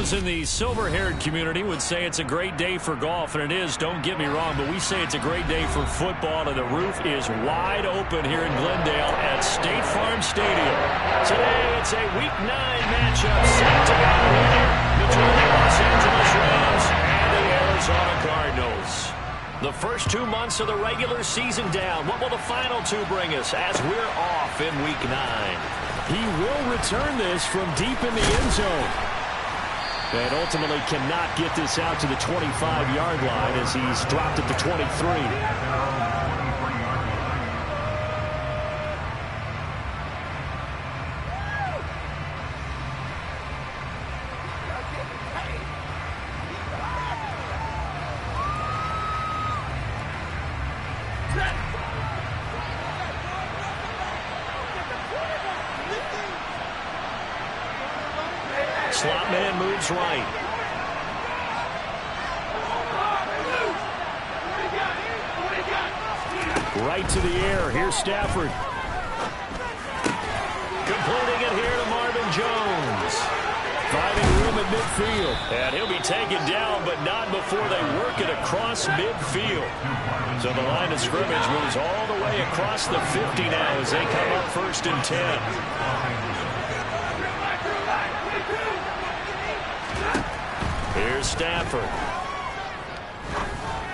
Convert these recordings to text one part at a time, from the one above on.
Those in the silver-haired community would say it's a great day for golf, and it is, don't get me wrong, but we say it's a great day for football, and the roof is wide open here in Glendale at State Farm Stadium. Today, it's a Week 9 matchup set to go here between the Los Angeles Rams and the Arizona Cardinals. The first 2 months of the regular season down. What will the final two bring us as we're off in Week 9? He will return this from deep in the end zone. And ultimately cannot get this out to the 25-yard line as he's dropped at the 23. Slot man moves right. Right to the air. Here's Stafford. Completing it here to Marvin Jones. Finding room at midfield. And he'll be taken down, but not before they work it across midfield. So the line of scrimmage moves all the way across the 50 now as they come up 1st and 10. Here's Stafford.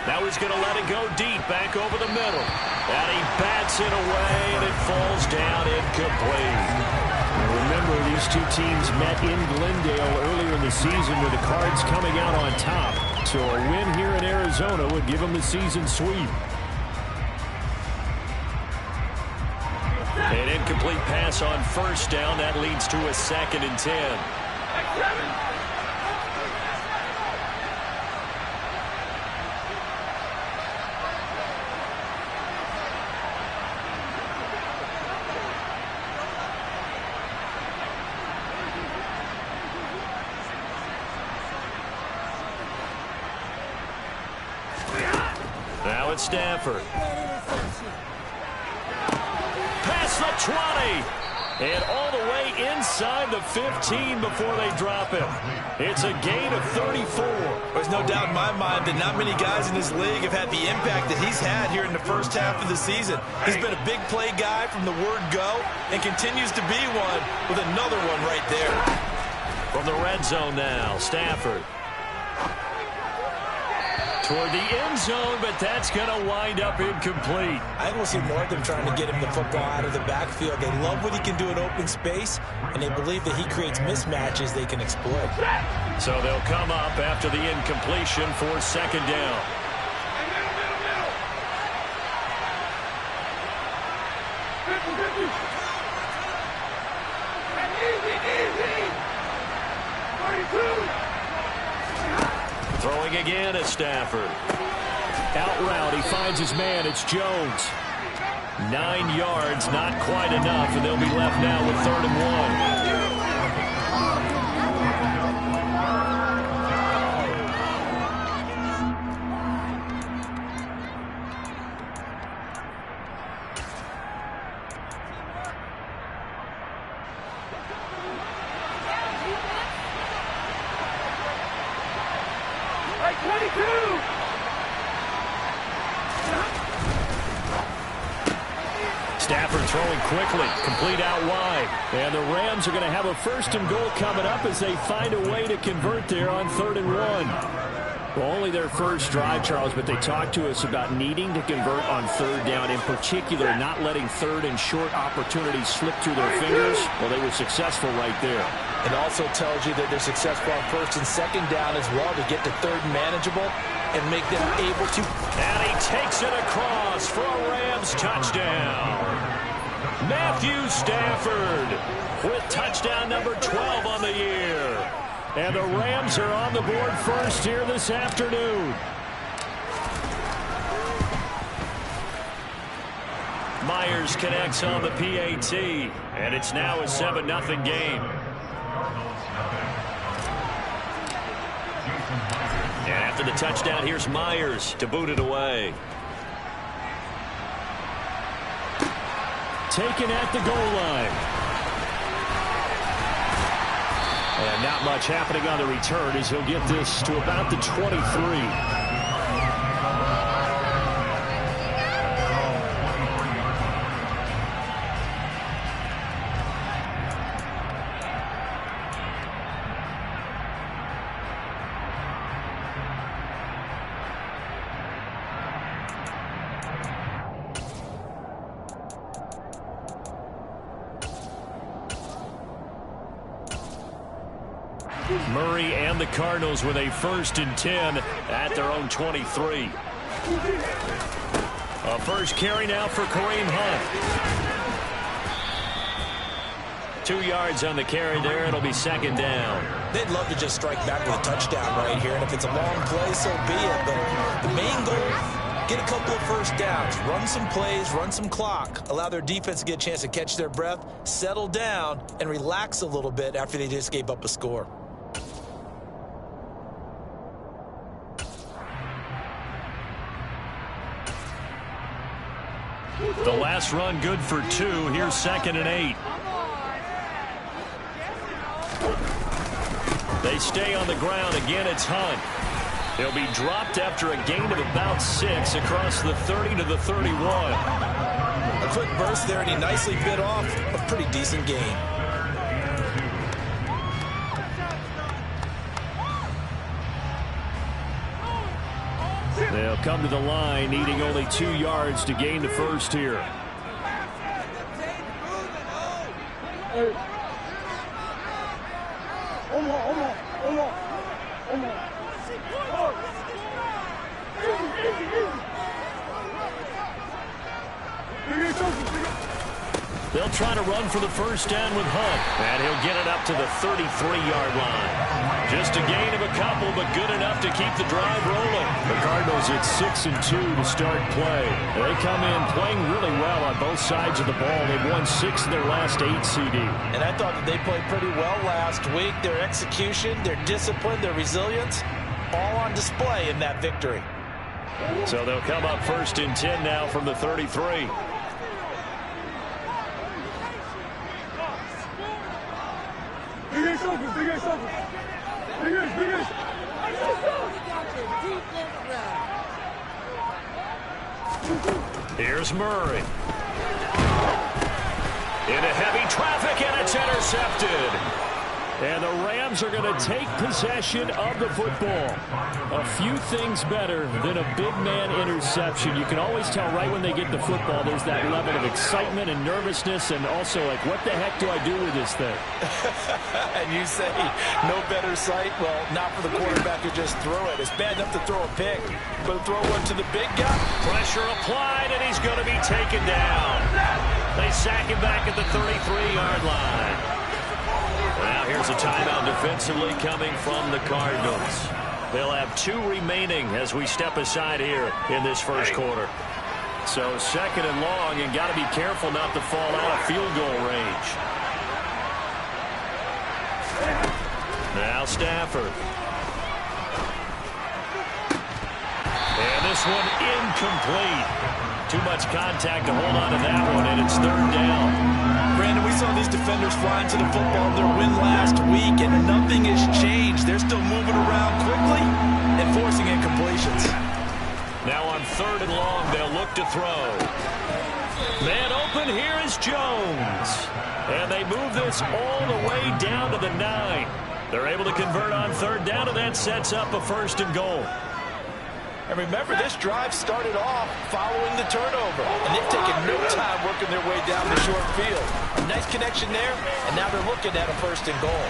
Now he's going to let it go deep, back over the middle. And he bats it away, and it falls down incomplete. Remember, these two teams met in Glendale earlier in the season with the Cards coming out on top. So a win here in Arizona would give them the season sweep. An incomplete pass on 1st down. That leads to a 2nd and 10. Now it's Stafford. Past the 20. And all the way inside the 15 before they drop him. It's a gain of 34. There's no doubt in my mind that not many guys in this league have had the impact that he's had here in the first half of the season. He's been a big play guy from the word go and continues to be one with another one right there. From the red zone now, Stafford. Toward the end zone, but that's going to wind up incomplete. I think we'll see more of them trying to get him the football out of the backfield. They love what he can do in open space, and they believe that he creates mismatches they can exploit. So they'll come up after the incompletion for 2nd down. Throwing again at Stafford. Out route, he finds his man. It's Jones. 9 yards, not quite enough, and they'll be left now with 3rd and 1. Stafford throwing quickly, complete out wide. And the Rams are going to have a 1st and goal coming up as they find a way to convert there on 3rd and 1. Well, only their first drive, Charles, but they talked to us about needing to convert on 3rd down, in particular not letting 3rd and short opportunities slip through their fingers. Well, they were successful right there. It also tells you that they're successful on 1st and 2nd down as well to get to 3rd and manageable and make them able to. And he takes it across for a Rams touchdown. Matthew Stafford with touchdown number 12 on the year. And the Rams are on the board first here this afternoon. Myers connects on the PAT, and it's now a 7-0 game. And after the touchdown, here's Myers to boot it away. Taken at the goal line. And not much happening on the return as he'll get this to about the 23. Murray and the Cardinals with a 1st and 10 at their own 23. A first carry now for Kareem Hunt. 2 yards on the carry there. It'll be 2nd down. They'd love to just strike back with a touchdown right here, and if it's a long play, so be it. But the main goal, get a couple of first downs, run some plays, run some clock, allow their defense to get a chance to catch their breath, settle down, and relax a little bit after they just gave up a score. The last run good for 2. Here's 2nd and 8. They stay on the ground. Again, it's Hunt. He'll be dropped after a gain of about 6 across the 30 to the 31. A quick burst there, and he nicely bit off a pretty decent gain. They'll come to the line, needing only 2 yards to gain the first here. They'll try to run for the first down with Hunt, and he'll get it up to the 33-yard line. Just a gain of a couple, but good enough to keep the drive rolling. The Cardinals at 6 and 2 to start play. They come in playing really well on both sides of the ball. They've won 6 of their last 8 CD. And I thought that they played pretty well last week. Their execution, their discipline, their resilience, all on display in that victory. So they'll come up 1st and 10 now from the 33. Here's Murray. Into heavy traffic, and it's intercepted. And the Rams are going to take possession of the football. A few things better than a big man interception. You can always tell right when they get the football, there's that level of excitement and nervousness, and also like, what the heck do I do with this thing? And you say, no better sight? Well, not for the quarterback who just threw it. It's bad enough to throw a pick, but to throw one to the big guy? Pressure applied, and he's going to be taken down. They sack him back at the 33-yard line. Now here's a timeout defensively coming from the Cardinals. They'll have 2 remaining as we step aside here in this first quarter. So 2nd and long, and got to be careful not to fall out of field goal range. Now Stafford. And this one incomplete. Too much contact to hold on to that one, and it's 3rd down. Brandon, we saw these defenders flying to the football in their win last week, and nothing has changed. They're still moving around quickly and forcing incompletions. Now on 3rd and long, they'll look to throw. Man open, here is Jones. And they move this all the way down to the 9. They're able to convert on 3rd down, and that sets up a 1st and goal. And remember, this drive started off following the turnover, and they've taken no time working their way down the short field. A nice connection there, and now they're looking at a 1st and goal.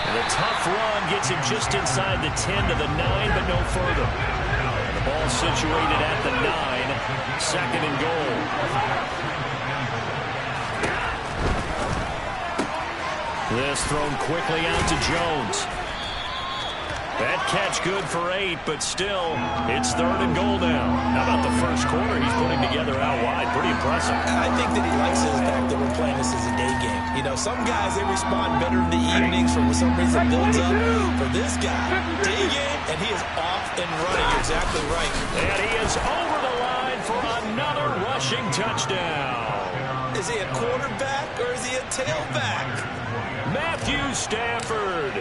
And a tough run gets him just inside the 10 to the 9, but no further. And the ball situated at the 9, 2nd and goal. This thrown quickly out to Jones. That catch good for 8, but still, it's 3rd and goal now. How about the first quarter he's putting together out wide? Pretty impressive. I think that he likes the fact that we're playing this as a day game. You know, some guys, they respond better in the evenings for some reason builds up. For this guy, day game, and he is off and running. You're exactly right. And he is over the line for another rushing touchdown. Is he a quarterback or is he a tailback? Matthew Stafford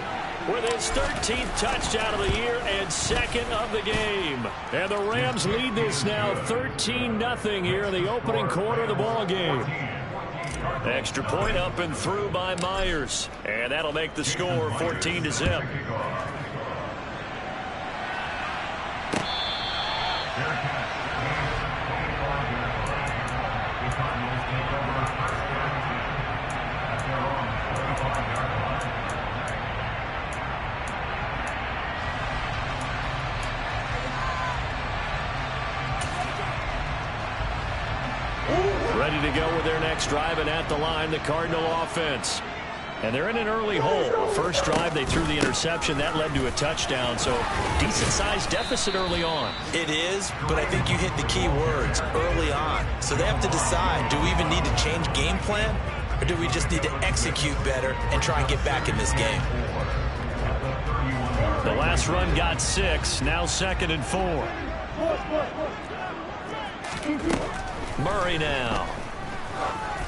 with his 13th touchdown of the year and second of the game. And the Rams lead this now 13-0 here in the opening quarter of the ball game. Extra point up and through by Myers. And that'll make the score 14-0. Ready to go with their next drive, and at the line, the Cardinal offense. And they're in an early hole. The first drive, they threw the interception. That led to a touchdown, so decent-sized deficit early on. It is, but I think you hit the key words, early on. So they have to decide, do we even need to change game plan, or do we just need to execute better and try and get back in this game? The last run got 6, now 2nd and 4. Murray now.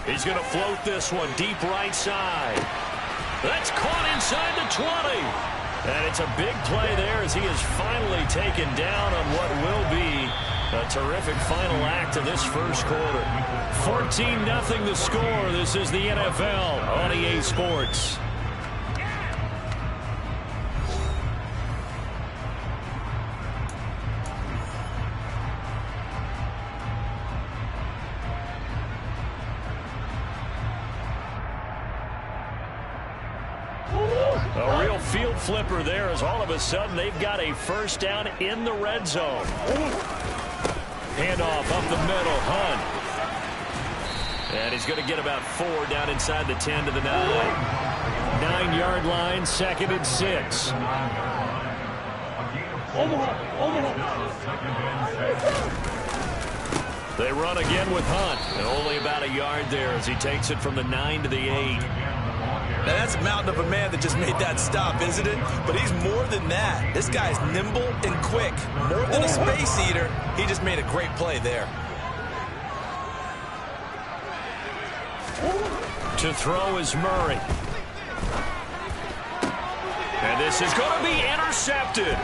He's going to float this one deep right side. That's caught inside the 20. And it's a big play there as he is finally taken down on what will be a terrific final act of this first quarter. 14-0 the score. This is the NFL on EA Sports. A real field flipper there as all of a sudden they've got a first down in the red zone. Handoff up the middle, Hunt. And he's going to get about 4 down inside the 10 to the 9-yard line, 2nd and 6. They run again with Hunt, and only about a yard there as he takes it from the 9 to the 8. Now that's a mountain of a man that just made that stop, isn't it? But he's more than that. This guy's nimble and quick. More than a space eater, he just made a great play there. To throw is Murray. And this is going to be intercepted.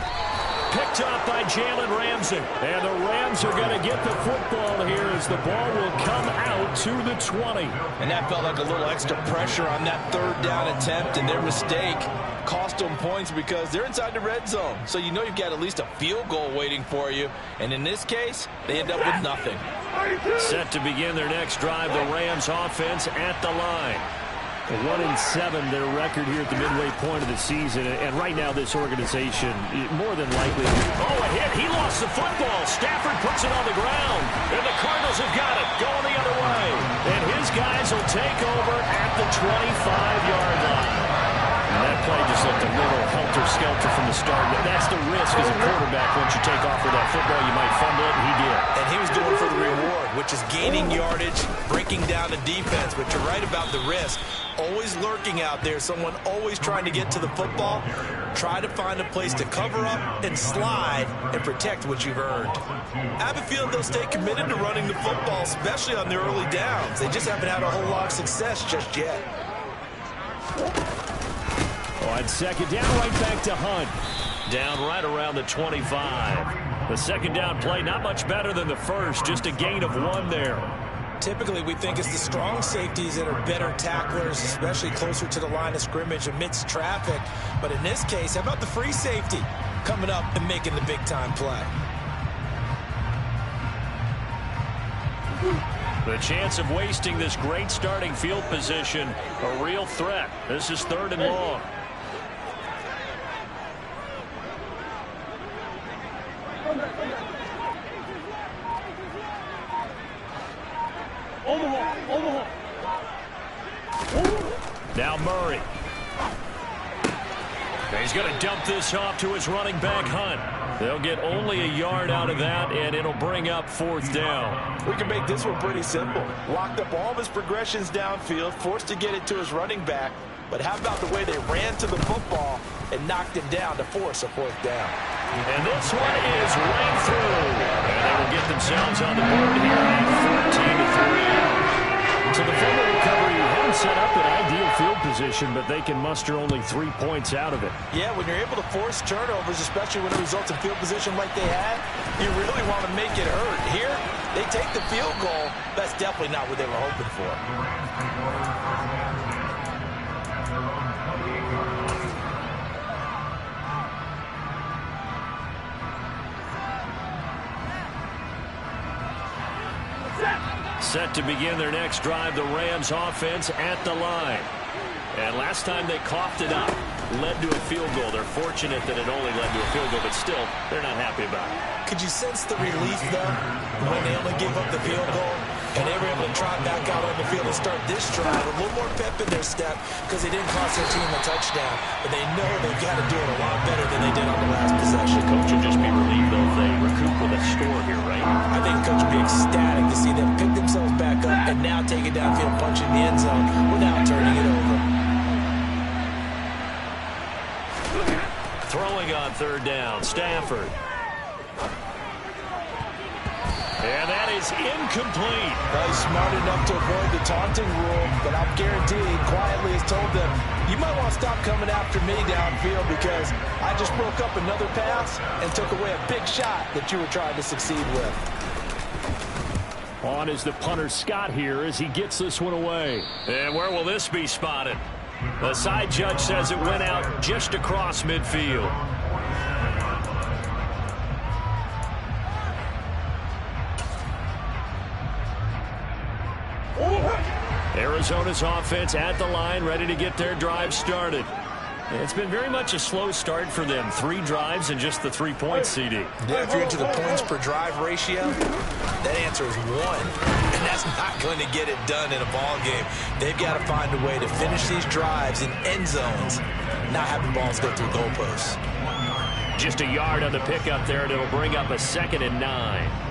Picked up by Jalen Ramsey. And the Rams are going to get the football here as the ball will come out to the 20. And that felt like a little extra pressure on that 3rd down attempt, and their mistake cost them points because they're inside the red zone. So you know you've got at least a field goal waiting for you. And in this case, they end up with nothing. Set to begin their next drive, the Rams offense at the line. 1-7 their record here at the midway point of the season, and right now this organization more than likely. Oh, a hit! He lost the football. Stafford puts it on the ground, and the Cardinals have got it going the other way. And his guys will take over at the 25-yard line. And that play just looked a little helter-skelter from the start. But that's the risk as a quarterback. Once you take off with that football, you might fumble it, and he did. And he was going for the reward, which is gaining yardage, breaking down the defense. But you're right about the risk. Always lurking out there, someone always trying to get to the football. Try to find a place to cover up and slide and protect what you've earned. I have a feeling they'll stay committed to running the football, especially on their early downs. They just haven't had a whole lot of success just yet. On 2nd down, right back to Hunt. Down right around the 25. The 2nd down play, not much better than the first, just a gain of 1 there. Typically, we think it's the strong safeties that are better tacklers, especially closer to the line of scrimmage amidst traffic. But in this case, how about the free safety coming up and making the big-time play? The chance of wasting this great starting field position, a real threat. This is 3rd and long. Now Murray. He's going to dump this off to his running back, Hunt. They'll get only a yard out of that, and it'll bring up 4th down. We can make this one pretty simple. Locked up all of his progressions downfield, forced to get it to his running back. But how about the way they ran to the football and knocked him down to force a 4th down? And this one is right through. And they will get themselves on the board here at 14-3. So the fumble recovery hadn't set up an ideal field position, but they can muster only 3 points out of it. Yeah, when you're able to force turnovers, especially when it results in field position like they had, you really want to make it hurt. Here, they take the field goal. That's definitely not what they were hoping for. Set to begin their next drive, the Rams offense at the line. And last time they coughed it up, led to a field goal. They're fortunate that it only led to a field goal, but still, they're not happy about it. Could you sense the relief, though, when they only gave up the field goal and they were able to trot back out on the field and start this drive with a little more pep in their step because they didn't cost their team a touchdown, but they know they've got to do it a lot better than they did on the last possession. Coach will just be relieved, though, if they recoup with a score here, right? I think Coach will be ecstatic to see them pick themselves back up and now take it downfield, punch in the end zone without turning it over. Throwing on third down, Stafford. And that is incomplete. Well, he's smart enough to avoid the taunting rule, but I'm guaranteed quietly has told them, you might want to stop coming after me downfield because I just broke up another pass and took away a big shot that you were trying to succeed with. On is the punter Scott here as he gets this one away. And where will this be spotted? The side judge says it went out just across midfield. Arizona's offense at the line, ready to get their drive started. It's been very much a slow start for them. 3 drives and just the 3 points, CD. Yeah, if you're into the points per drive ratio, that answer is 1. And that's not going to get it done in a ball game. They've got to find a way to finish these drives in end zones, not having balls go through goalposts. Just a yard on the pickup there, and it'll bring up a 2nd and 9.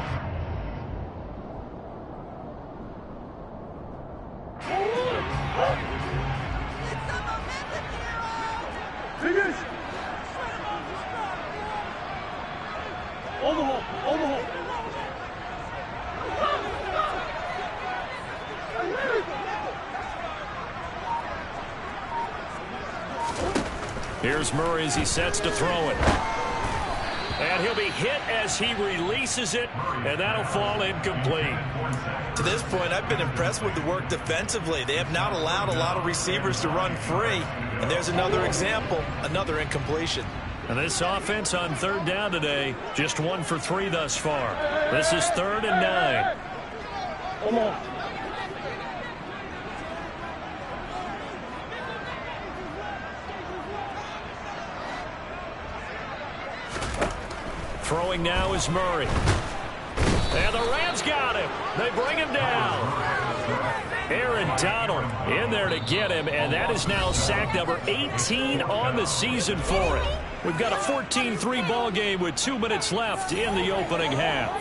Here's Murray as he sets to throw it. And he'll be hit as he releases it, and that'll fall incomplete. To this point, I've been impressed with the work defensively. They have not allowed a lot of receivers to run free. And there's another example, another incompletion. And this offense on third down today, just 1 for 3 thus far. This is 3rd and 9. Come on. Throwing now is Murray. And the Rams got him. They bring him down. Aaron Donald in there to get him, and that is now sack number 18 on the season for him. We've got a 14-3 ball game with 2 minutes left in the opening half.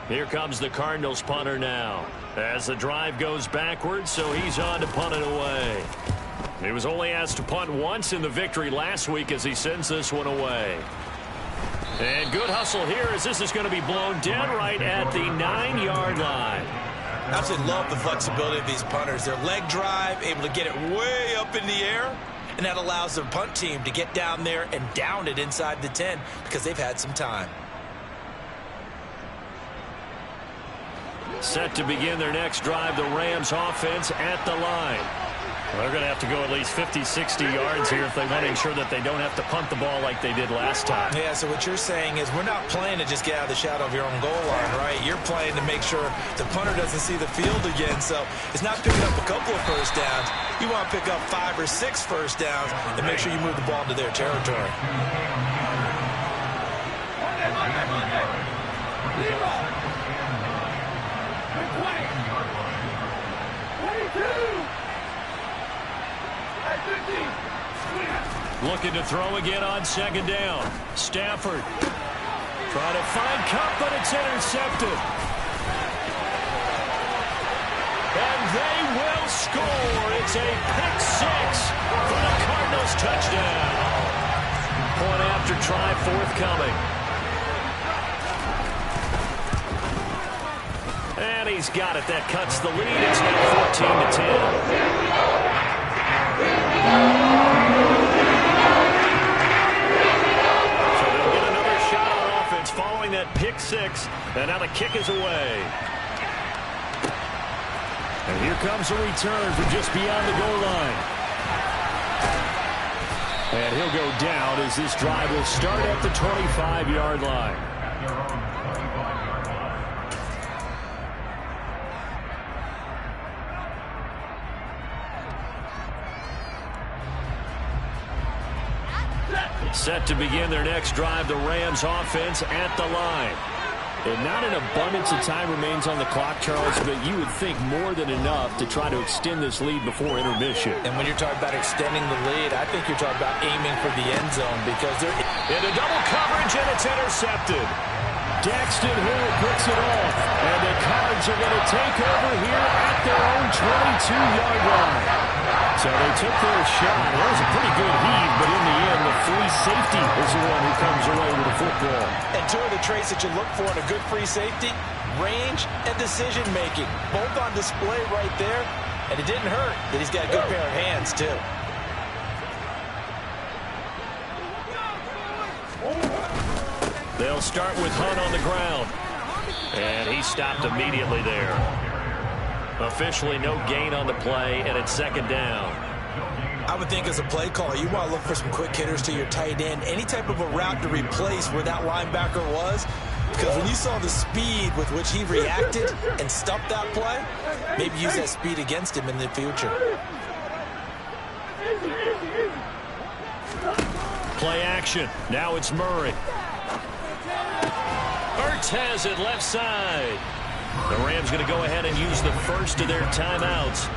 Here comes the Cardinals punter now as the drive goes backwards, so he's on to punt it away. He was only asked to punt once in the victory last week as he sends this one away. And good hustle here as this is going to be blown dead right at the 9-yard line. I absolutely love the flexibility of these punters. Their leg drive, able to get it way up in the air, and that allows their punt team to get down there and down it inside the 10 because they've had some time. Set to begin their next drive, the Rams offense at the line. They're going to have to go at least 50, 60 yards here if they want to ensure that they don't have to punt the ball like they did last time. Yeah, so what you're saying is we're not playing to just get out of the shadow of your own goal line, right? You're playing to make sure the punter doesn't see the field again. So it's not picking up a couple of first downs. You want to pick up 5 or 6 first downs and make sure you move the ball into their territory. Looking to throw again on 2nd down. Stafford trying to find Cup, but it's intercepted. And they will score. It's a pick 6 for the Cardinals touchdown. Point after try forthcoming. And he he's got it. That cuts the lead. It's now 14-10. Following that pick six, and now the kick is away. And here comes a return from just beyond the goal line. And he'll go down as this drive will start at the 25-yard line. Set to begin their next drive, the Rams offense at the line. And not an abundance of time remains on the clock, Charles, but you would think more than enough to try to extend this lead before intermission. And when you're talking about extending the lead, I think you're talking about aiming for the end zone because they're into double coverage, and it's intercepted. Daxton Hill puts it off, and the Cards are going to take over here at their own 22-yard line. So they took their shot. It was a pretty good heave, but in the end, the free safety is the one who comes away with the football. And two of the traits that you look for in a good free safety, range and decision-making. Both on display right there, and it didn't hurt that he's got a good pair of hands, too. They'll start with Hunt on the ground. And he stopped immediately there. Officially no gain on the play, and it's second down. I would think as a play caller, you want to look for some quick hitters to your tight end. Any type of a route to replace where that linebacker was. Because when you saw the speed with which he reacted and stuffed that play, maybe use that speed against him in the future. Play action. Now it's Murray. Ertz has it left side. The Rams going to go ahead and use the first of their timeouts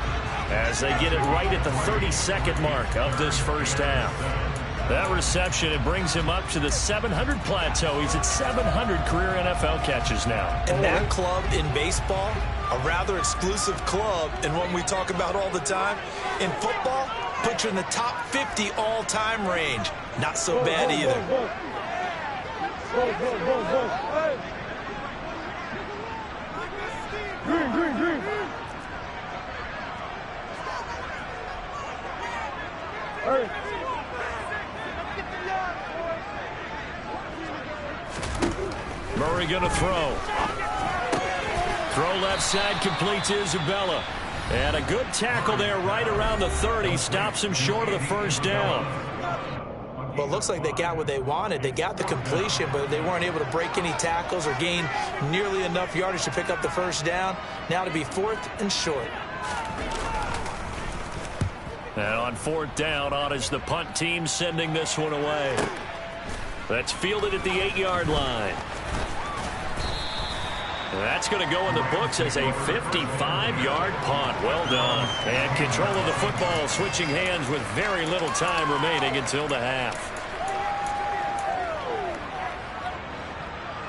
as they get it right at the 32nd mark of this first half. That reception, it brings him up to the 700 plateau. He's at 700 career NFL catches now. And that club in baseball, a rather exclusive club, and one we talk about all the time. In football, puts you in the top 50 all-time range. Not so bad either. Green. Hey. Murray going to throw. Throw left side, completes Isabella. And a good tackle there right around the 30. Stops him short of the first down. Well, it looks like they got what they wanted. They got the completion, but they weren't able to break any tackles or gain nearly enough yardage to pick up the first down. Now to be 4th and short. And on 4th down, on is the punt team sending this one away. That's fielded at the 8-yard line. That's going to go in the books as a 55-yard punt. Well done. And control of the football switching hands with very little time remaining until the half.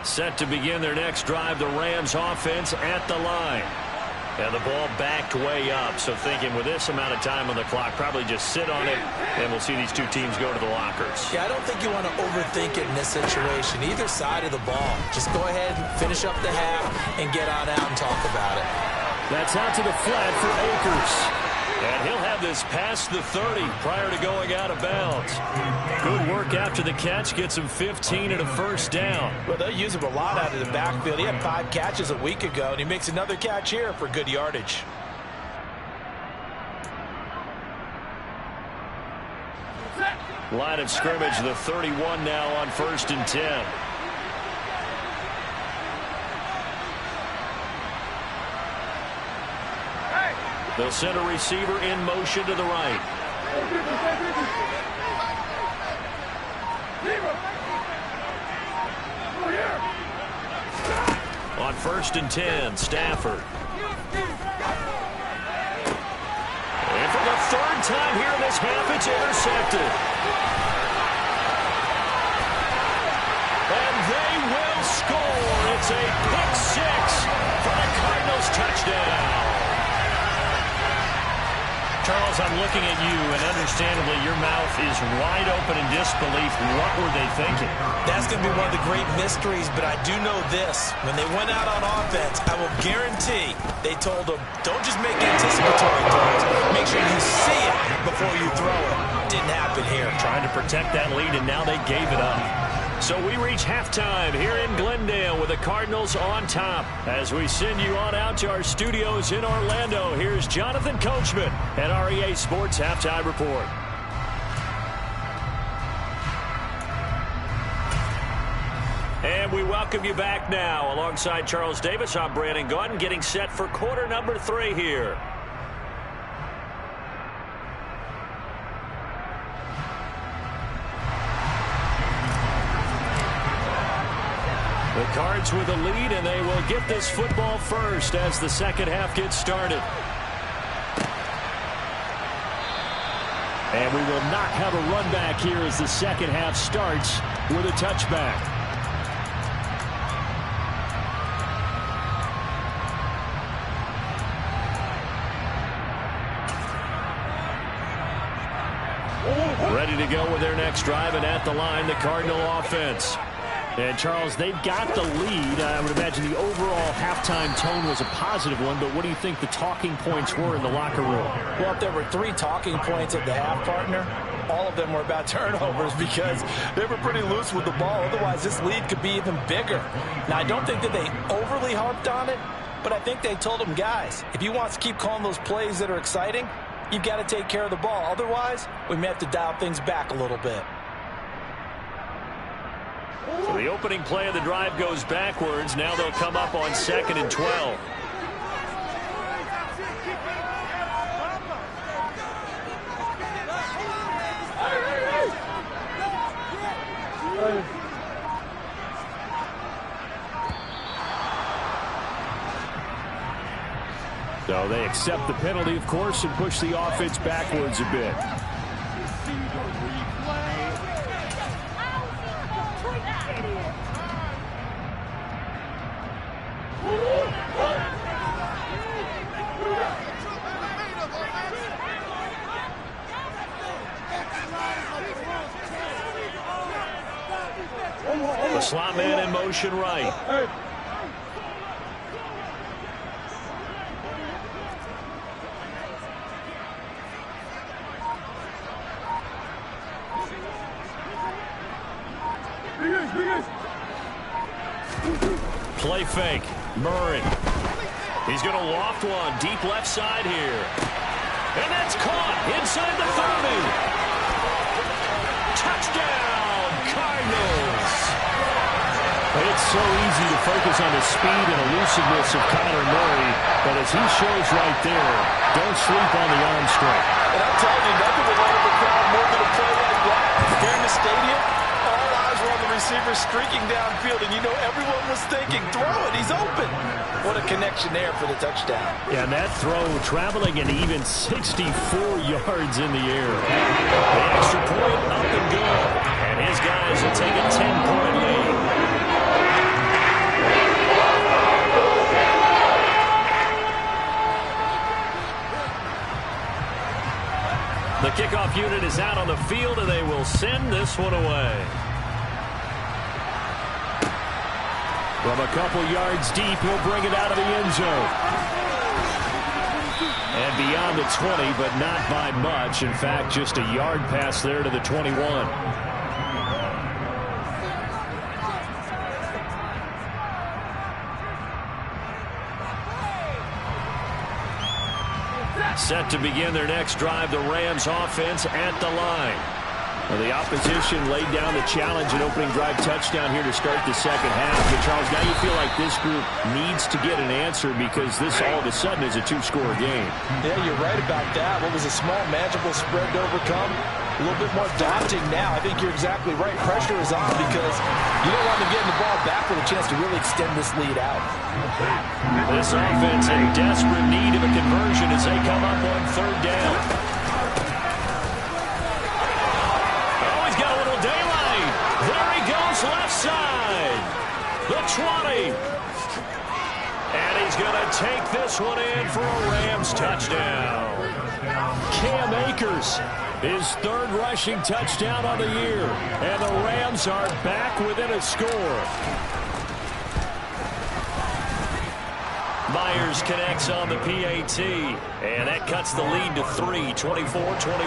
Set to begin their next drive, the Rams offense at the line. And the ball backed way up, so thinking with this amount of time on the clock, probably just sit on it, and we'll see these two teams go to the lockers. Yeah, I don't think you want to overthink it in this situation. Either side of the ball. Just go ahead and finish up the half and get on out and talk about it. That's out to the flat for Akers. And he'll have this past the 30 prior to going out of bounds. Good work after the catch. Gets him 15 and a first down. Well, they'll use him a lot out of the backfield. He had 5 catches a week ago, and he makes another catch here for good yardage. Line of scrimmage, the 31 now on 1st and 10. They'll send a receiver in motion to the right. On 1st and 10, Stafford. And for the 3rd time here in this half, it's intercepted. And they will score. It's a pick 6 for the Cardinals touchdown. Charles, I'm looking at you, and understandably, your mouth is wide open in disbelief. What were they thinking? That's going to be one of the great mysteries, but I do know this. When they went out on offense, I will guarantee they told them, don't just make anticipatory throws. Make sure you see it before you throw it. Didn't happen here. Trying to protect that lead, and now they gave it up. So we reach halftime here in Glendale with the Cardinals on top. As we send you on out to our studios in Orlando, here's Jonathan Coachman at REA Sports Halftime Report. And we welcome you back now. Alongside Charles Davis, I'm Brandon Gaudin, getting set for quarter number 3 here. The Cards with the lead, and they will get this football first as the second half gets started. And we will not have a run back here as the second half starts with a touchback. Ready to go with their next drive, and at the line, the Cardinal offense. And, Charles, they've got the lead. I would imagine the overall halftime tone was a positive one, but what do you think the talking points were in the locker room? Well, if there were 3 talking points at the half, partner, all of them were about turnovers because they were pretty loose with the ball. Otherwise, this lead could be even bigger. Now, I don't think that they overly harped on it, but I think they told them, guys, if you want to keep calling those plays that are exciting, you've got to take care of the ball. Otherwise, we may have to dial things back a little bit. So the opening play of the drive goes backwards. Now they'll come up on 2nd and 12. So they accept the penalty, of course, and push the offense backwards a bit. The slot man in motion right. Play fake. Murray. He's going to loft one deep left side here. And that's caught inside the 30. Touchdown, Cardinals. It's so easy to focus on the speed and elusiveness of Kyler Murray, but as he shows right there, don't sleep on the arm strength. And I'm telling you, nothing will light up a crowd more than a play like that. Here in the stadium, all eyes were on the receiver streaking downfield, and you know everyone was thinking, throw it, he's open. What a connection there for the touchdown. Yeah, and that throw traveling an even 64 yards in the air. The extra point up and good, and his guys will take a 10-point lead. The kickoff unit is out on the field, and they will send this one away. From a couple yards deep, he'll bring it out of the end zone. And beyond the 20, but not by much. In fact, just a yard pass there to the 21. Set to begin their next drive, the Rams offense at the line. Well, the opposition laid down the challenge and opening drive touchdown here to start the second half. But, Charles, now you feel like this group needs to get an answer because this all of a sudden is a 2-score game. Yeah, you're right about that. What was a small, manageable spread to overcome? A little bit more daunting now. I think you're exactly right. Pressure is on because you don't want to get the ball back with a chance to really extend this lead out. This offense in desperate need of a conversion as they come up on 3rd down. Oh, he's got a little daylight. There he goes, left side. The 20. And he's going to take this one in for a Rams touchdown. Cam Akers, his third rushing touchdown on the year. And the Rams are back within a score. Myers connects on the PAT, and that cuts the lead to 3, 24-21.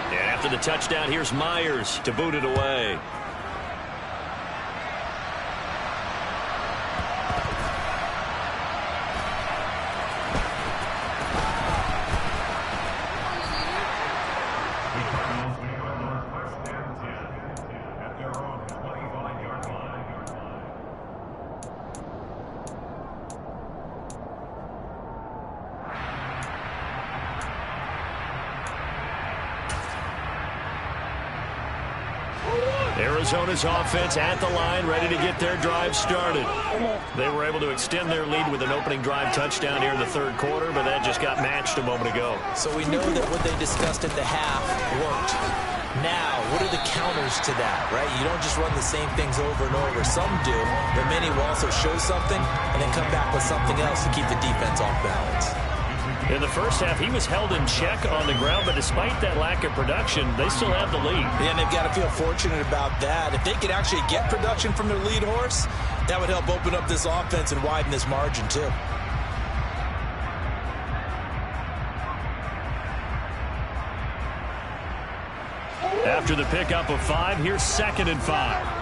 And after the touchdown, here's Myers to boot it away. Arizona's offense at the line, ready to get their drive started. They were able to extend their lead with an opening drive touchdown here in the third quarter, but that just got matched a moment ago. So we know that what they discussed at the half worked. Now, what are the counters to that, right? You don't just run the same things over and over. Some do, but many will also show something and then come back with something else to keep the defense off balance. In the first half, he was held in check on the ground, but despite that lack of production, they still have the lead. Yeah, and they've got to feel fortunate about that. If they could actually get production from their lead horse, that would help open up this offense and widen this margin, too. After the pickup of 5, here's 2nd and 5.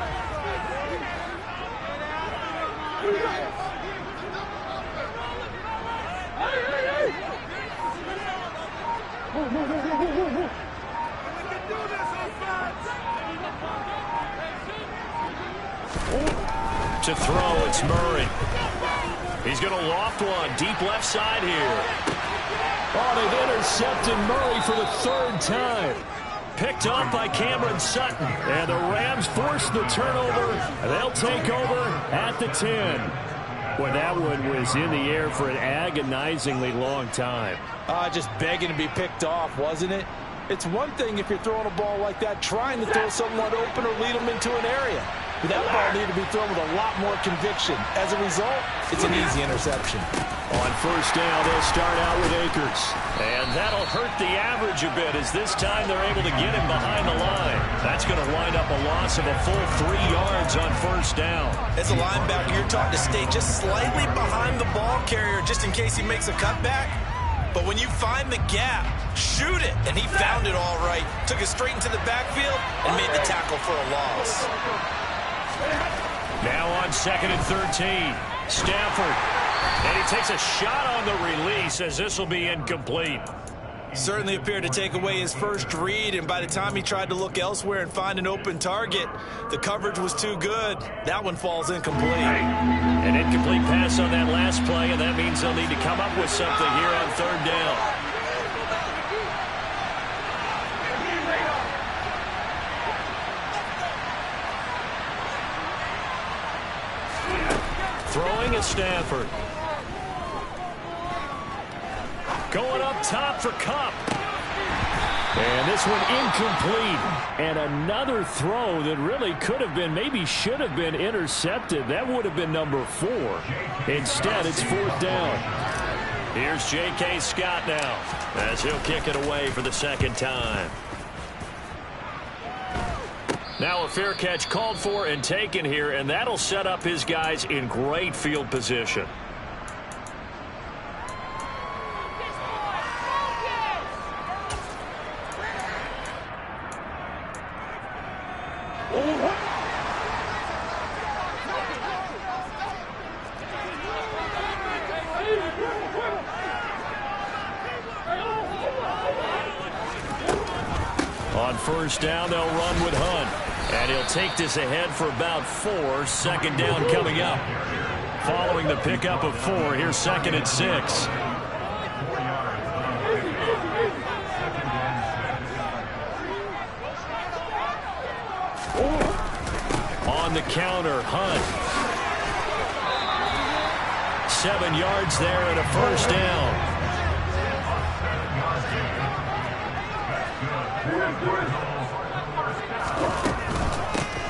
To throw, it's Murray. He's going to loft one deep left side here. Oh, they've intercepted Murray for the third time. Picked up by Cameron Sutton. And the Rams force the turnover. They'll take over at the 10. Boy, that one was in the air for an agonizingly long time. Just begging to be picked off, wasn't it? It's one thing if you're throwing a ball like that, trying to throw someone open or lead them into an area. But that ball needed to be thrown with a lot more conviction. As a result, it's an easy interception. On first down, they'll start out with Akers. And that'll hurt the average a bit as this time they're able to get him behind the line. That's going to wind up a loss of a full 3 yards on first down. As a linebacker, you're taught to stay just slightly behind the ball carrier just in case he makes a cutback. But when you find the gap, shoot it. And he found it all right. Took it straight into the backfield and made the tackle for a loss. Now on 2nd and 13. Stafford. And he takes a shot on the release as this will be incomplete. Certainly appeared to take away his first read, and by the time he tried to look elsewhere and find an open target, the coverage was too good. That one falls incomplete. An incomplete pass on that last play, and that means they'll need to come up with something here on third down. Throwing is Stafford. Going up top for Kupp. And this one incomplete. And another throw that really could have been, maybe should have been intercepted. That would have been number 4. Instead, it's 4th down. Here's J.K. Scott now as he'll kick it away for the second time. Now a fair catch called for and taken here, and that'll set up his guys in great field position. On first down, they'll run with Hunt. And he'll take this ahead for about 4. 2nd down coming up. Following the pickup of 4, here's 2nd and 6. On the counter, Hunt. 7 yards there and a first down.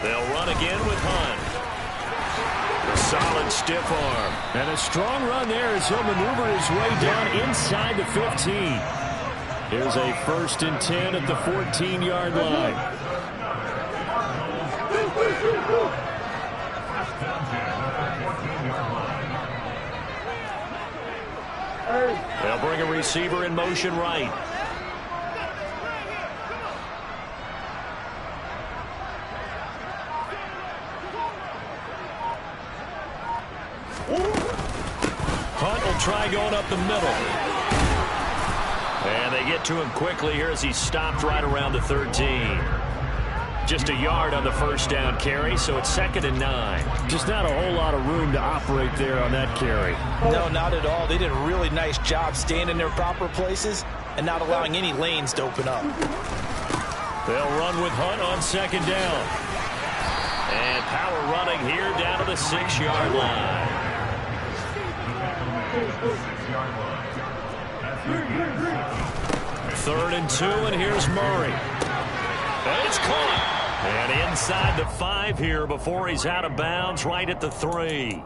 They'll run again with Hunt. Solid stiff arm. And a strong run there as he'll maneuver his way down inside the 15. Here's a 1st and 10 at the 14-yard line. They'll bring a receiver in motion right. Hunt will try going up the middle. And they get to him quickly here as he stopped right around the 13. Just a yard on the 1st down carry, so it's 2nd and 9. Just not a whole lot of room to operate there on that carry. No, not at all. They did a really nice job staying in their proper places and not allowing any lanes to open up. They'll run with Hunt on 2nd down. And power running here down to the 6-yard line. 3rd and 2, and here's Murray. And it's caught. And inside the 5 here before he's out of bounds, right at the 3.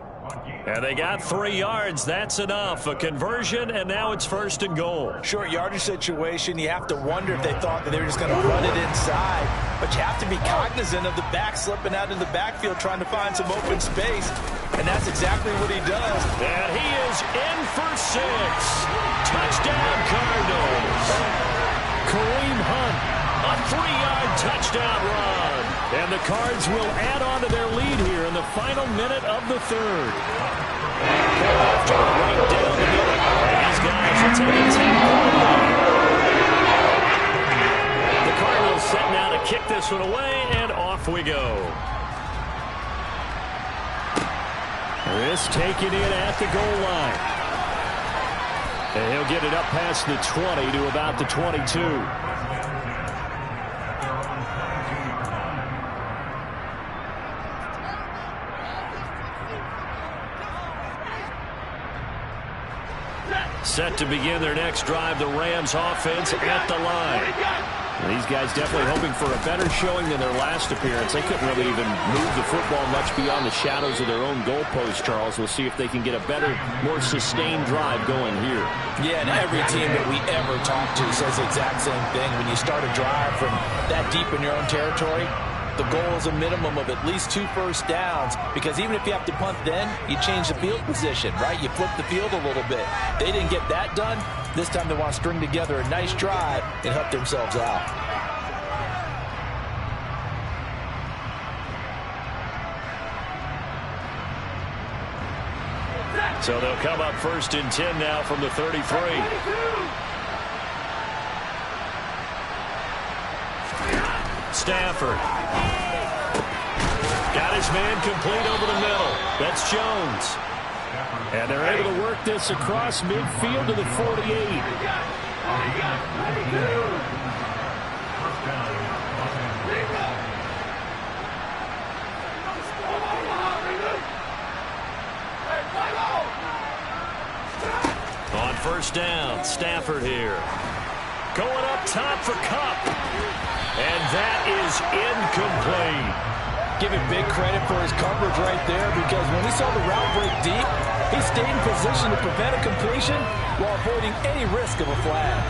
And they got 3 yards. That's enough. A conversion, and now it's 1st and goal. Short yardage situation. You have to wonder if they thought that they were just going to run it inside. But you have to be cognizant of the back slipping out of the backfield trying to find some open space. And that's exactly what he does. And he is in for 6. Touchdown, Cardinals. Kareem Hunt. A 3-yard touchdown run. And the Cards will add on to their lead here in the final minute of the 3rd. After right down the middle. These guys are taking 10-point lead. The Cardinals set now to kick this one away, and off we go. This taken in at the goal line. And he'll get it up past the 20 to about the 22. Set to begin their next drive, the Rams offense at the line. These guys definitely hoping for a better showing than their last appearance. They couldn't really even move the football much beyond the shadows of their own goalpost, Charles. We'll see if they can get a better, more sustained drive going here. Yeah, and every team that we ever talk to says the exact same thing. When you start a drive from that deep in your own territory, the goal is a minimum of at least 2 first downs, because even if you have to punt then, you change the field position, right? You flip the field a little bit. They didn't get that done. This time they want to string together a nice drive and help themselves out. So they'll come up 1st and 10 now from the 33. Stafford. Got his man complete over the middle. That's Jones. And they're able to work this across midfield to the 48. On 1st down, Stafford here. Going up top for Kupp. And that is incomplete. Give him big credit for his coverage right there, because when he saw the route break deep, he stayed in position to prevent a completion while avoiding any risk of a flag.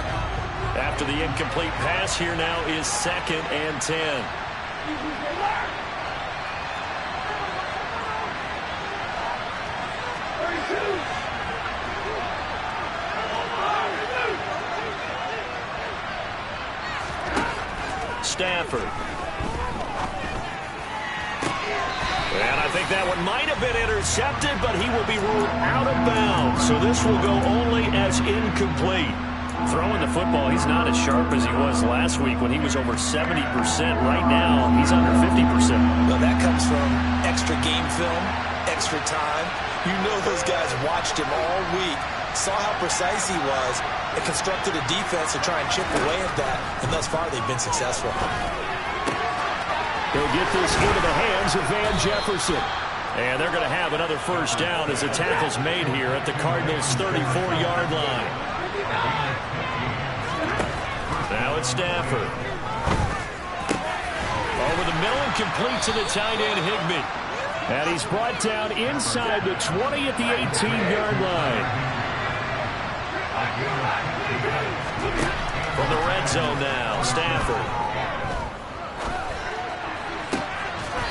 After the incomplete pass, here now is 2nd and 10. Stafford. And I think that one might have been intercepted, but he will be ruled out of bounds. So this will go only as incomplete. Throwing the football, he's not as sharp as he was last week when he was over 70%. Right now, he's under 50%. Well, that comes from extra game film, extra time. You know those guys watched him all week, saw how precise he was, and constructed a defense to try and chip away at that. And thus far, they've been successful. They'll get this into the hands of Van Jefferson. And they're going to have another 1st down as the tackle's made here at the Cardinals' 34-yard line. Now it's Stafford. Over the middle and complete to the tight end, Higbee. And he's brought down inside the 20 at the 18-yard line. From the red zone now, Stafford.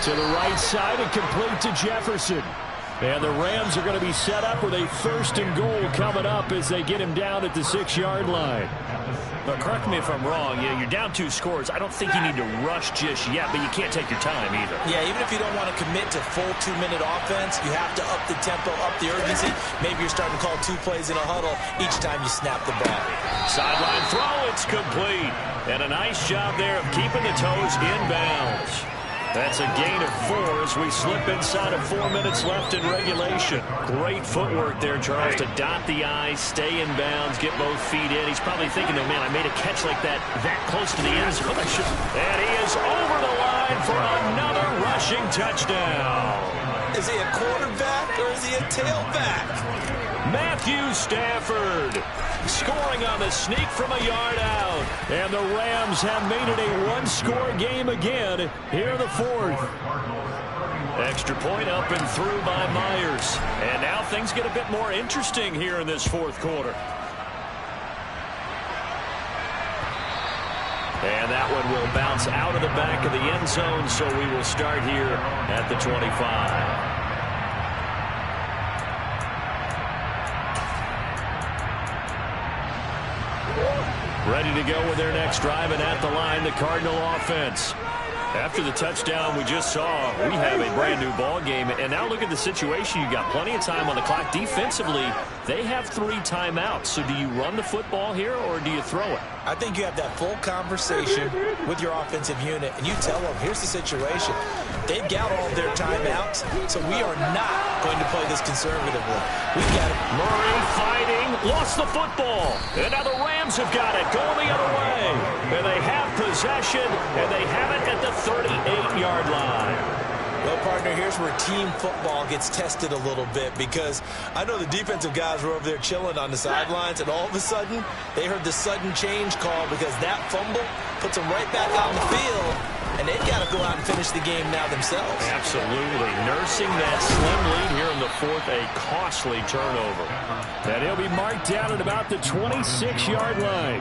To the right side and complete to Jefferson. And the Rams are going to be set up with a 1st and goal coming up as they get him down at the 6-yard line. But correct me if I'm wrong, you're down 2 scores. I don't think you need to rush just yet, but you can't take your time either. Yeah, even if you don't want to commit to full 2-minute offense, you have to up the tempo, up the urgency. Maybe you're starting to call 2 plays in a huddle each time you snap the ball. Sideline throw, it's complete. And a nice job there of keeping the toes in bounds. That's a gain of 4 as we slip inside of 4 minutes left in regulation. Great footwork there, Charles, to dot the I's, stay in bounds, get both feet in. He's probably thinking, oh, man, I made a catch like that close to the end zone. And he is over the line for another rushing touchdown. Is he a quarterback or is he a tailback? Matthew Stafford scoring on the sneak from a yard out. And the Rams have made it a 1-score game again here in the 4th. Extra point up and through by Myers. And now things get a bit more interesting here in this 4th quarter. And that one will bounce out of the back of the end zone, so we will start here at the 25. Ready to go with their next drive, and at the line, the Cardinal offense. After the touchdown we just saw, we have a brand-new ball game. And now look at the situation. You got plenty of time on the clock. Defensively, they have 3 timeouts. So do you run the football here, or do you throw it? I think you have that full conversation with your offensive unit, and you tell them, here's the situation. They've got all of their timeouts, so we are not going to play this conservatively. We've got it. Murray fighting, lost the football. And now the Rams have got it, going the other way. And they have possession, and they have it at the 38-yard line. Well, partner, here's where team football gets tested a little bit, because I know the defensive guys were over there chilling on the sidelines, and all of a sudden, they heard the sudden change call because that fumble puts them right back out on the field, and they've got to go out and finish the game now themselves. Absolutely. Nursing that slim lead here in the 4th, a costly turnover. And he'll be marked down at about the 26-yard line.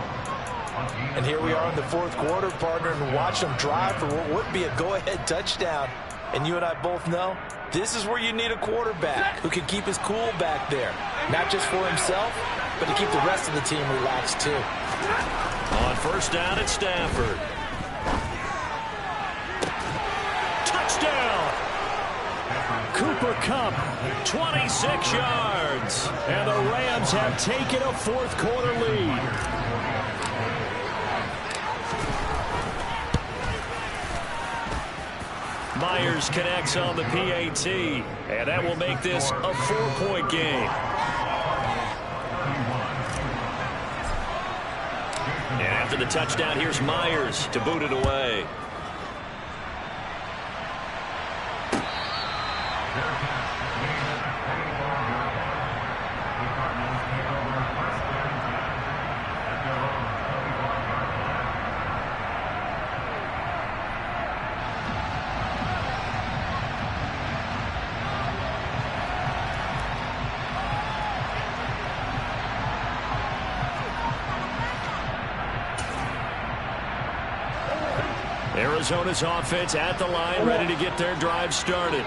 And here we are in the 4th quarter, partner, and watch them drive for what would be a go-ahead touchdown. And you and I both know this is where you need a quarterback who can keep his cool back there. Not just for himself, but to keep the rest of the team relaxed too. On 1st down at Stafford. Touchdown! Cooper Kupp, 26 yards. and the Rams have taken a 4th quarter lead. Myers connects on the PAT, and that will make this a 4-point game. And after the touchdown, here's Myers to boot it away. Arizona's offense at the line, ready to get their drive started.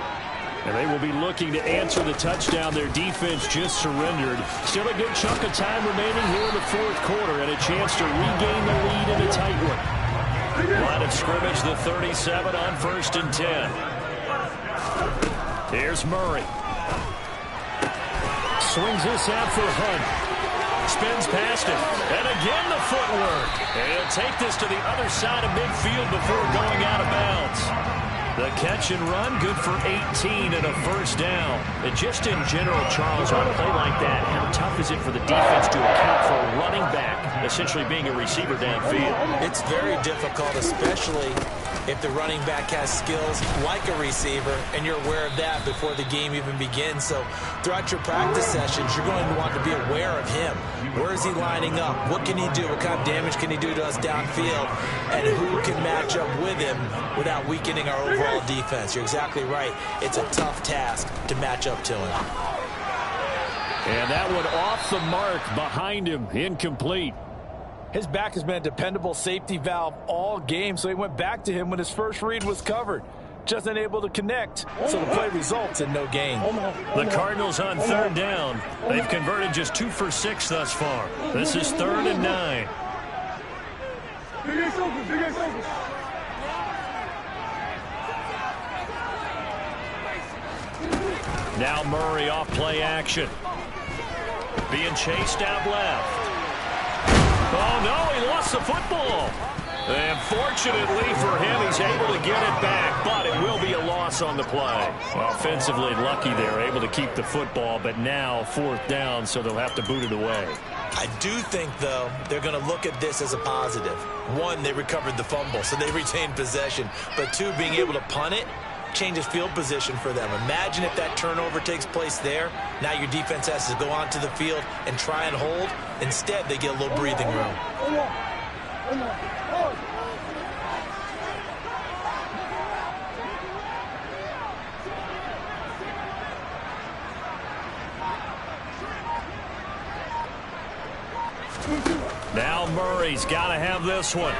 And they will be looking to answer the touchdown their defense just surrendered. Still a good chunk of time remaining here in the 4th quarter, and a chance to regain the lead in a tight one. Line of scrimmage, the 37 on 1st and 10. Here's Murray. Swings this out for Hunt. Spins past it. And again the footwork. And he'll take this to the other side of midfield before going out of bounds. The catch and run, good for 18 and a 1st down. And just in general, Charles, on a play like that, how tough is it for the defense to account for a running back essentially being a receiver downfield? It's very difficult, especially if the running back has skills like a receiver, and you're aware of that before the game even begins. So throughout your practice sessions, you're going to want to be aware of him. Where is he lining up? What can he do? What kind of damage can he do to us downfield? And who can match up with him without weakening our overall defense? You're exactly right. It's a tough task to match up to him. And that one off the mark behind him, incomplete. His back has been a dependable safety valve all game, so he went back to him when his first read was covered. Just unable to connect, so the play results in no gain. The Cardinals on third down. They've converted just 2 for 6 thus far. This is 3rd and 9. Now Murray off play action. Being chased out left. Oh, no, he lost the football. And fortunately for him, he's able to get it back, but it will be a loss on the play. Offensively lucky they're able to keep the football, but now 4th down, so they'll have to boot it away. I do think, though, they're going to look at this as a positive. 1, they recovered the fumble, so they retained possession. But 2, being able to punt it changes field position for them. Imagine if that turnover takes place there. Now your defense has to go onto the field and try and hold. Instead, they get a little breathing room. Now Murray's got to have this one.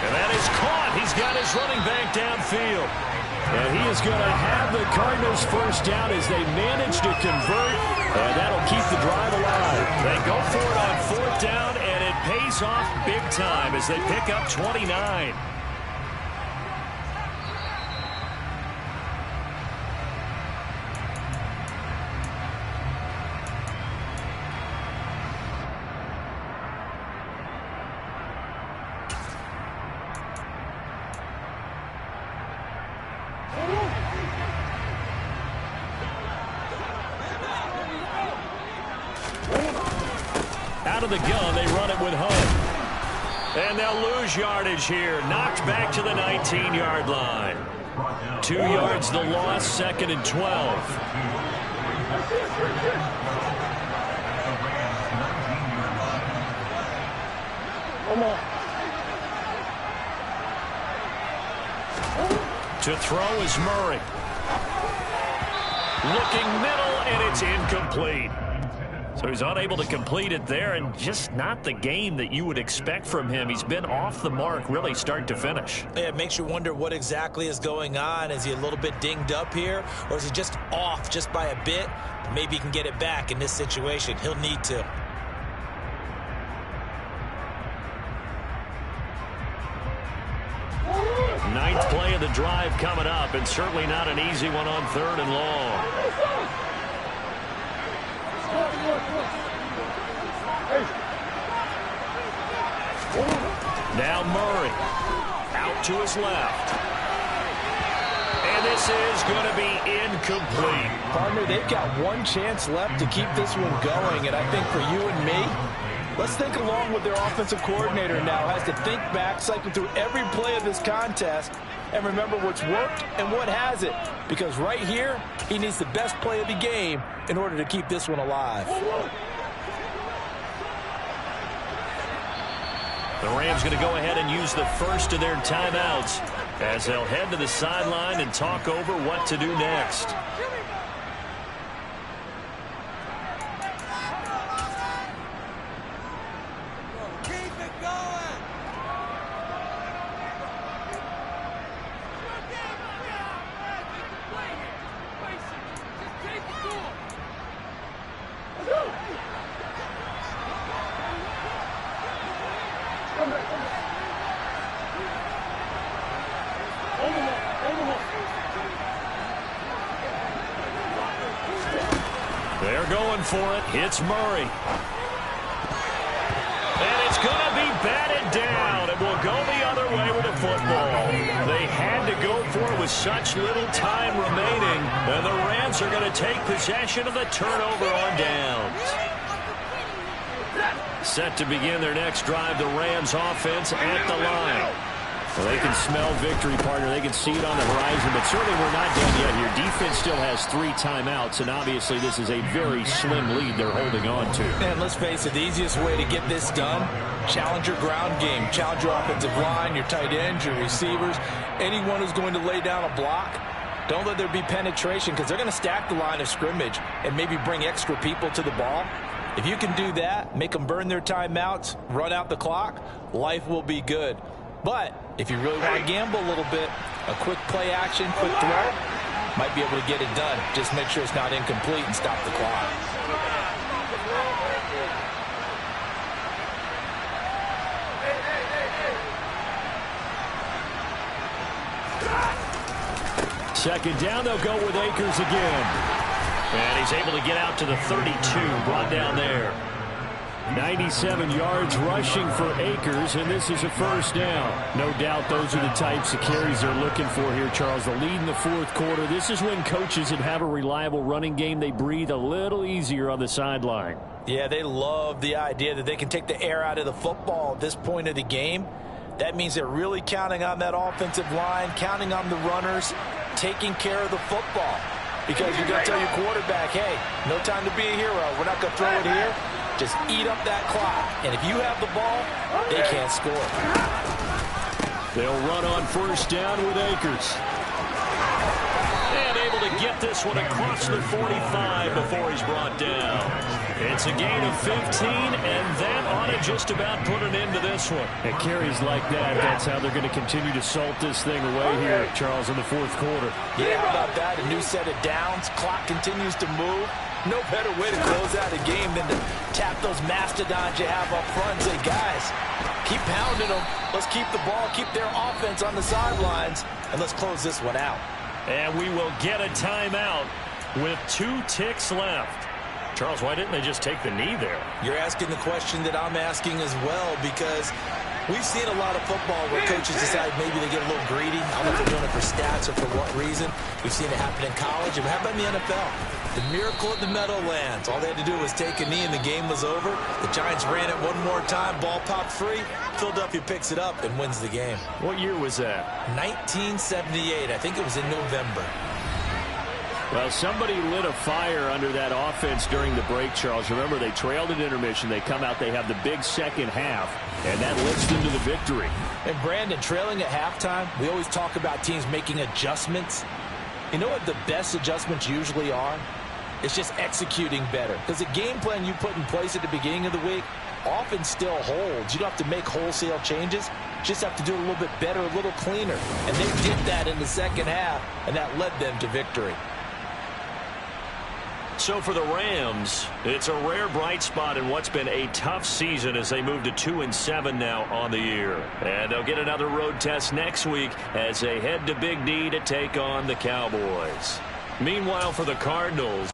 And that is caught. He's got his running back downfield. And he is going to have the Cardinals first down as they manage to convert. And that'll keep the drive alive. They go for it on 4th down, and it pays off big time as they pick up 29. Out of the gun, they run it with Hunt. And they'll lose yardage here. Knocked back to the 19-yard line. 2 yards the loss, 2nd and 12. To throw is Murray. Looking middle, and it's incomplete. So he's unable to complete it there, and just not the game that you would expect from him. He's been off the mark really start to finish. Yeah, it makes you wonder what exactly is going on. Is he a little bit dinged up here, or is he just off just by a bit? Maybe he can get it back in this situation. He'll need to. Ninth play of the drive coming up, and certainly not an easy one on 3rd and long. Now Murray out to his left. And this is going to be incomplete. Partner, they've got one chance left to keep this one going, and I think for you and me, let's think along with their offensive coordinator now. Has to think back, cycle through every play of this contest, and remember what's worked and what hasn't. Because right here, he needs the best play of the game in order to keep this one alive. The Rams going to go ahead and use the first of their timeouts as they'll head to the sideline and talk over what to do next. They're going for it. It's Murray. And it's going to be batted down. It will go the other way with the football. They had to go for it with such little time remaining. And the Rams are going to take possession of the turnover on downs. Set to begin their next drive, the Rams offense at the line. Well, they can smell victory, partner. They can see it on the horizon, but certainly we're not done yet here. Defense still has 3 timeouts, and obviously this is a very slim lead they're holding on to. And let's face it, the easiest way to get this done, challenge your ground game. Challenge your offensive line, your tight ends, your receivers, anyone who's going to lay down a block. Don't let there be penetration because they're going to stack the line of scrimmage and maybe bring extra people to the ball. If you can do that, make them burn their timeouts, run out the clock, life will be good. But if you really want to gamble a little bit, a quick play action, quick throw, might be able to get it done. Just make sure it's not incomplete and stop the clock. Second down, they'll go with Akers again. And he's able to get out to the 32, brought down there. 97 yards rushing for Akers, and this is a first down. No doubt those are the types of carries they're looking for here, Charles. The lead in the fourth quarter. This is when coaches that have a reliable running game, they breathe a little easier on the sideline. Yeah, they love the idea that they can take the air out of the football at this point of the game. That means they're really counting on that offensive line, counting on the runners, taking care of the football. Because you're going to tell your quarterback, hey, no time to be a hero. We're not going to throw it here. Just eat up that clock. And if you have the ball, they can't score. They'll run on first down with Akers. And able to get this one across the 45 before he's brought down. It's a gain of 15, and that ought to just about put an end to this one. And carries like that, that's how they're going to continue to salt this thing away here, Charles, in the fourth quarter. Yeah, how about that? A new set of downs. Clock continues to move. No better way to close out a game than to tap those mastodons you have up front and say, guys, keep pounding them. Let's keep the ball, keep their offense on the sidelines, and let's close this one out. And we will get a timeout with 2 ticks left. Charles, why didn't they just take the knee there? You're asking the question that I'm asking as well, because we've seen a lot of football where coaches decide maybe they get a little greedy. I don't know if they're doing it for stats or for what reason. We've seen it happen in college. And how about in the NFL? The miracle at the Meadowlands. All they had to do was take a knee and the game was over. The Giants ran it one more time. Ball popped free. Philadelphia picks it up and wins the game. What year was that? 1978. I think it was in November. Well, somebody lit a fire under that offense during the break, Charles. Remember, they trailed at intermission. They come out, they have the big second half, and that lifts them to the victory. And, Brandon, trailing at halftime, we always talk about teams making adjustments. You know what the best adjustments usually are? It's just executing better. Because the game plan you put in place at the beginning of the week often still holds. You don't have to make wholesale changes. You just have to do it a little bit better, a little cleaner. And they did that in the second half, and that led them to victory. So for the Rams, it's a rare bright spot in what's been a tough season as they move to 2-7 now on the year. And they'll get another road test next week as they head to Big D to take on the Cowboys. Meanwhile, for the Cardinals,